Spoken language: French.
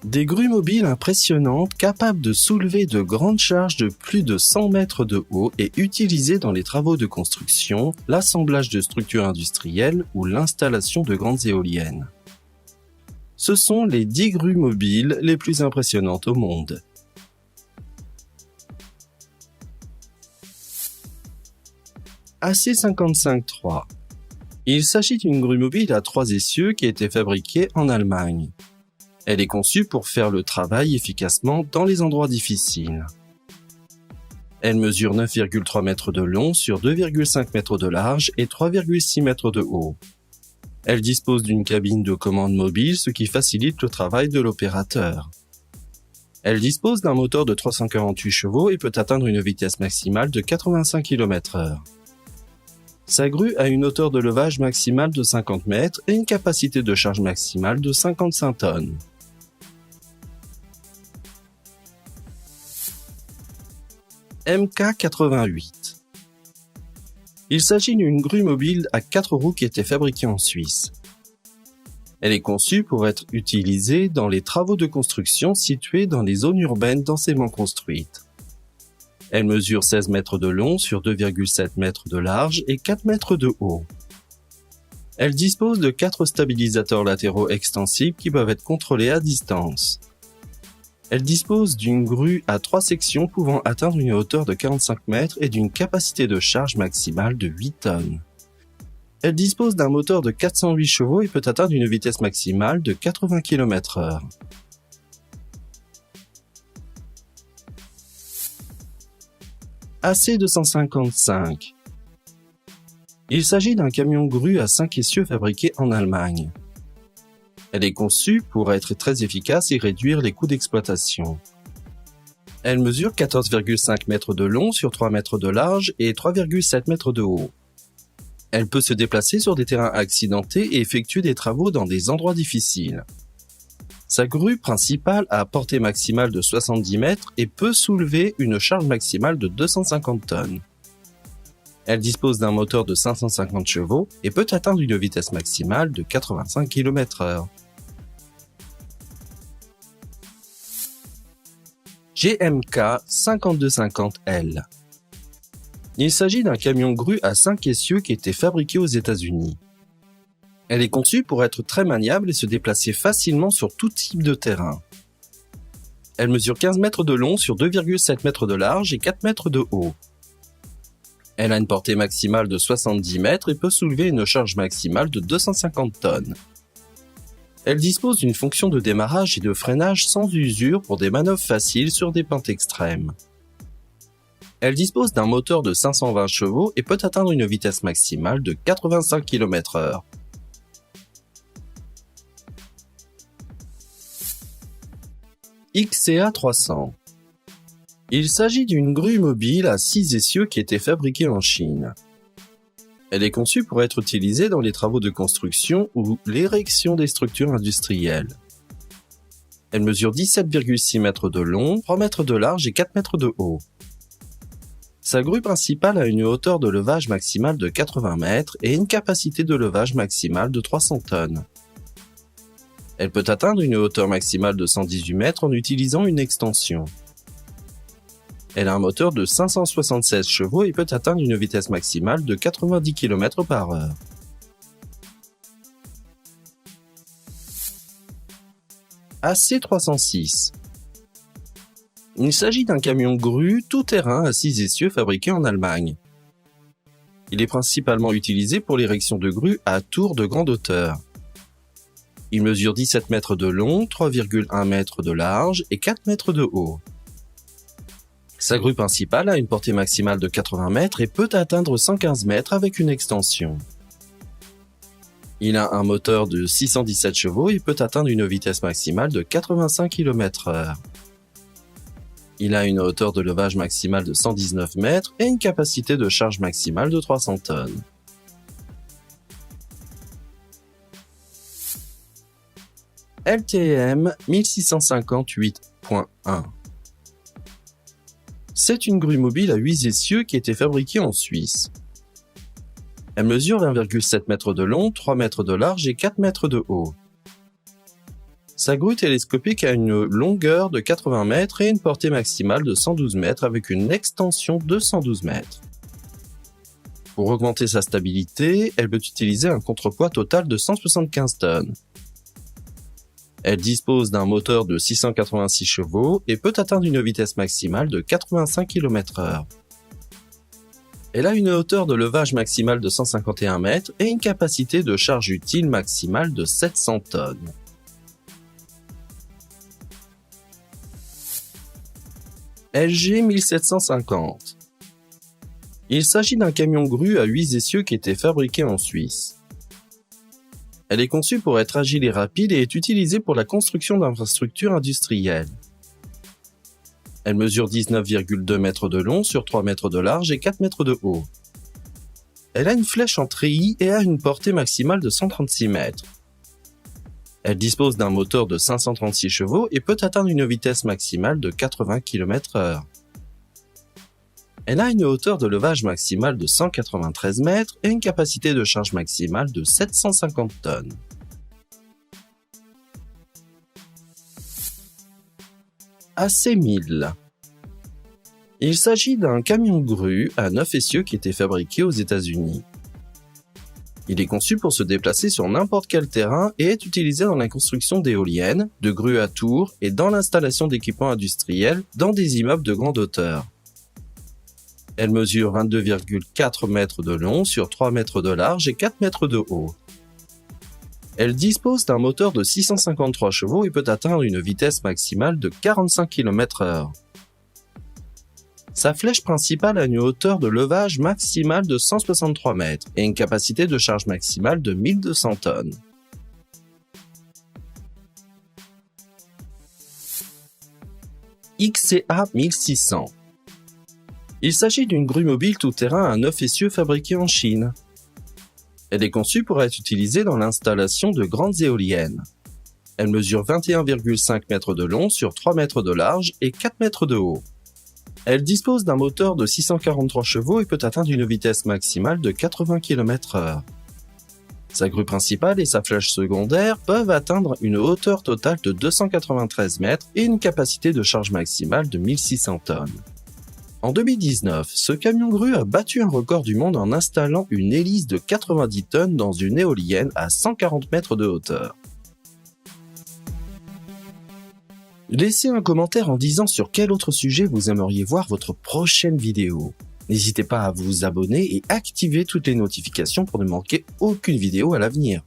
Des grues mobiles impressionnantes capables de soulever de grandes charges de plus de 100 mètres de haut et utilisées dans les travaux de construction, l'assemblage de structures industrielles ou l'installation de grandes éoliennes. Ce sont les 10 grues mobiles les plus impressionnantes au monde. AC55-3. Il s'agit d'une grue mobile à 3 essieux qui a été fabriquée en Allemagne. Elle est conçue pour faire le travail efficacement dans les endroits difficiles. Elle mesure 9,3 mètres de long sur 2,5 mètres de large et 3,6 mètres de haut. Elle dispose d'une cabine de commande mobile, ce qui facilite le travail de l'opérateur. Elle dispose d'un moteur de 348 chevaux et peut atteindre une vitesse maximale de 85 km/h. Sa grue a une hauteur de levage maximale de 50 mètres et une capacité de charge maximale de 55 tonnes. MK88. Il s'agit d'une grue mobile à 4 roues qui était fabriquée en Suisse. Elle est conçue pour être utilisée dans les travaux de construction situés dans les zones urbaines densément construites. Elle mesure 16 mètres de long sur 2,7 mètres de large et 4 mètres de haut. Elle dispose de 4 stabilisateurs latéraux extensibles qui peuvent être contrôlés à distance. Elle dispose d'une grue à 3 sections pouvant atteindre une hauteur de 45 mètres et d'une capacité de charge maximale de 8 tonnes. Elle dispose d'un moteur de 408 chevaux et peut atteindre une vitesse maximale de 80 km/h. AC255. Il s'agit d'un camion grue à 5 essieux fabriqué en Allemagne. Elle est conçue pour être très efficace et réduire les coûts d'exploitation. Elle mesure 14,5 mètres de long sur 3 mètres de large et 3,7 mètres de haut. Elle peut se déplacer sur des terrains accidentés et effectuer des travaux dans des endroits difficiles. Sa grue principale a portée maximale de 70 mètres et peut soulever une charge maximale de 250 tonnes. Elle dispose d'un moteur de 550 chevaux et peut atteindre une vitesse maximale de 85 km/h. GMK 5250L. Il s'agit d'un camion grue à 5 essieux qui a été fabriqué aux États-Unis. Elle est conçue pour être très maniable et se déplacer facilement sur tout type de terrain. Elle mesure 15 mètres de long sur 2,7 mètres de large et 4 mètres de haut. Elle a une portée maximale de 70 mètres et peut soulever une charge maximale de 250 tonnes. Elle dispose d'une fonction de démarrage et de freinage sans usure pour des manœuvres faciles sur des pentes extrêmes. Elle dispose d'un moteur de 520 chevaux et peut atteindre une vitesse maximale de 85 km/h. XCA 300. Il s'agit d'une grue mobile à 6 essieux qui a été fabriquée en Chine. Elle est conçue pour être utilisée dans les travaux de construction ou l'érection des structures industrielles. Elle mesure 17,6 mètres de long, 3 mètres de large et 4 mètres de haut. Sa grue principale a une hauteur de levage maximale de 80 mètres et une capacité de levage maximale de 300 tonnes. Elle peut atteindre une hauteur maximale de 118 mètres en utilisant une extension. Elle a un moteur de 576 chevaux et peut atteindre une vitesse maximale de 90 km/h. AC306. Il s'agit d'un camion grue tout-terrain à 6 essieux fabriqué en Allemagne. Il est principalement utilisé pour l'érection de grues à tours de grande hauteur. Il mesure 17 mètres de long, 3,1 mètres de large et 4 mètres de haut. Sa grue principale a une portée maximale de 80 mètres et peut atteindre 115 mètres avec une extension. Il a un moteur de 617 chevaux et peut atteindre une vitesse maximale de 85 km/h. Il a une hauteur de levage maximale de 119 mètres et une capacité de charge maximale de 300 tonnes. LTM 1658.1. C'est une grue mobile à 8 essieux qui a été fabriquée en Suisse. Elle mesure 1,7 m de long, 3 mètres de large et 4 mètres de haut. Sa grue télescopique a une longueur de 80 mètres et une portée maximale de 112 mètres avec une extension de 112 mètres. Pour augmenter sa stabilité, elle peut utiliser un contrepoids total de 175 tonnes. Elle dispose d'un moteur de 686 chevaux et peut atteindre une vitesse maximale de 85 km/h. Elle a une hauteur de levage maximale de 151 mètres et une capacité de charge utile maximale de 700 tonnes. LG 1750. Il s'agit d'un camion-grue à 8 essieux qui était fabriqué en Suisse. Elle est conçue pour être agile et rapide et est utilisée pour la construction d'infrastructures industrielles. Elle mesure 19,2 mètres de long sur 3 mètres de large et 4 mètres de haut. Elle a une flèche en treillis et a une portée maximale de 136 mètres. Elle dispose d'un moteur de 536 chevaux et peut atteindre une vitesse maximale de 80 km/h. Elle a une hauteur de levage maximale de 193 mètres et une capacité de charge maximale de 750 tonnes. AC1000. Il s'agit d'un camion-grue à 9 essieux qui était fabriqué aux États-Unis. Il est conçu pour se déplacer sur n'importe quel terrain et est utilisé dans la construction d'éoliennes, de grues à tours et dans l'installation d'équipements industriels dans des immeubles de grande hauteur. Elle mesure 22,4 mètres de long sur 3 mètres de large et 4 mètres de haut. Elle dispose d'un moteur de 653 chevaux et peut atteindre une vitesse maximale de 45 km/h. Sa flèche principale a une hauteur de levage maximale de 163 mètres et une capacité de charge maximale de 1200 tonnes. XCA 1600. Il s'agit d'une grue mobile tout-terrain à 9 essieux fabriquée en Chine. Elle est conçue pour être utilisée dans l'installation de grandes éoliennes. Elle mesure 21,5 mètres de long sur 3 mètres de large et 4 mètres de haut. Elle dispose d'un moteur de 643 chevaux et peut atteindre une vitesse maximale de 80 km/h. Sa grue principale et sa flèche secondaire peuvent atteindre une hauteur totale de 293 mètres et une capacité de charge maximale de 1600 tonnes. En 2019, ce camion-grue a battu un record du monde en installant une hélice de 90 tonnes dans une éolienne à 140 mètres de hauteur. Laissez un commentaire en disant sur quel autre sujet vous aimeriez voir votre prochaine vidéo. N'hésitez pas à vous abonner et activer toutes les notifications pour ne manquer aucune vidéo à l'avenir.